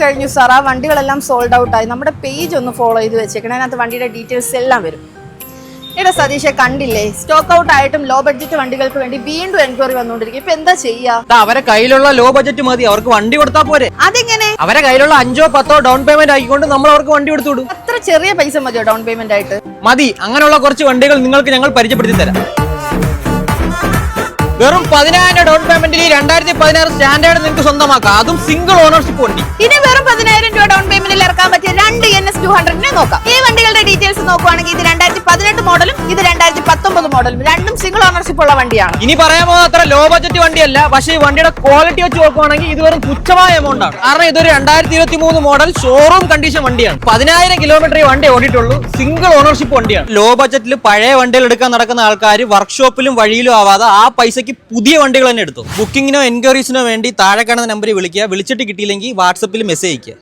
കഴിഞ്ഞു സാർ. ആ വണ്ടികളെല്ലാം sold out ആയി. നമ്മുടെ പേജ് ഒന്ന് ഫോളോ ചെയ്ത് വെച്ചേക്കണം. അതിനകത്ത് വണ്ടിയുടെ ഡീറ്റെയിൽസ് എല്ലാം വരും. എടാ സതീഷെ, കണ്ടില്ലേ, സ്റ്റോക്ക് ഔട്ട് ആയിട്ടും ലോ ബഡ്ജറ്റ് വണ്ടികൾക്ക് വേണ്ടി വീണ്ടും എൻക്വയറി വന്നുകൊണ്ടിരിക്കും. ഇപ്പൊ എന്താ ചെയ്യാ? അവരെ കയ്യിലുള്ള ലോ ബഡ്ജറ്റ് മതി, അവർക്ക് വണ്ടി കൊടുത്താൽ പോരെ. അതെങ്ങനെ? അവരെ കയ്യിലുള്ള 5-10 ഡൗൺ പേയ്മെന്റ് ആയിക്കൊണ്ട് നമ്മൾ അവർക്ക് വണ്ടി കൊടുത്തു വിടും. അത്ര ചെറിയ പൈസ മതിയോ ഡൗൺ പേയ്മെന്റ് ആയിട്ട്? മതി. അങ്ങനെയുള്ള കുറച്ച് വണ്ടികൾ നിങ്ങൾക്ക് ഞങ്ങൾ പരിചയപ്പെടുത്തി തരാം. വെറും 10,000 ഡൗൺ പേയ്മെന്റിൽ 2016 സ്റ്റാൻഡേർഡ് നിങ്ങൾക്ക് സ്വന്തമാക്കാം. അതും സിംഗിൾ ഓണർഷിപ്പ് വണ്ടി. ഇനി വെറും 10,000 രൂപ ഡൗൺ പേയ്മെന്റിൽ ഇറക്കാൻ പറ്റിയ 2 NS 200 നോക്കാം. ഈ വണ്ടികളുടെ ഡീറ്റെയിൽസ് നോക്കുവാണെങ്കിൽ ഇത് 2018 മോഡലും ഇത് 2019 മോഡലും, രണ്ടും സിംഗിൾ ഓണർഷിപ്പ് ഉള്ള വണ്ടിയാണ്. ഇനി പറയാൻ പോകുന്ന അത്ര ലോ ബഡ്ജറ്റ് വണ്ടിയല്ല, പക്ഷേ ഈ വണ്ടിയുടെ ക്വാളിറ്റി വെച്ച് നോക്കുവാണെങ്കിൽ ഇത് വെറും തുച്ഛമായ എമൗണ്ട് ആണ്. കാരണം ഇതൊരു 2023 മോഡൽ ഷോറൂം കണ്ടീഷൻ വണ്ടിയാണ്. 10,000 കിലോമീറ്റർ ഈ വണ്ടി ഓടിയിട്ടുള്ളൂ. സിംഗിൾ ഓണർഷിപ്പ് വണ്ടിയാണ്. ലോ ബഡ്ജറ്റിൽ പഴയ വണ്ടികൾ എടുക്കാൻ നടക്കുന്ന ആൾക്കാർ വർക്ക്ഷോപ്പിലും വഴിയിലും ആവാതെ ആ പൈസക്ക് പുതിയ വണ്ടികൾ തന്നെ എടുത്തു. ബുക്കിങ്ങിനോ എൻക്വയറീസിനോ വേണ്ടി താഴെ കാണുന്ന നമ്പറിൽ വിളിക്കുക. വിളിച്ചിട്ട് കിട്ടിയില്ലെങ്കിൽ വാട്സപ്പിൽ മെസ്സേജ് അയക്കുക.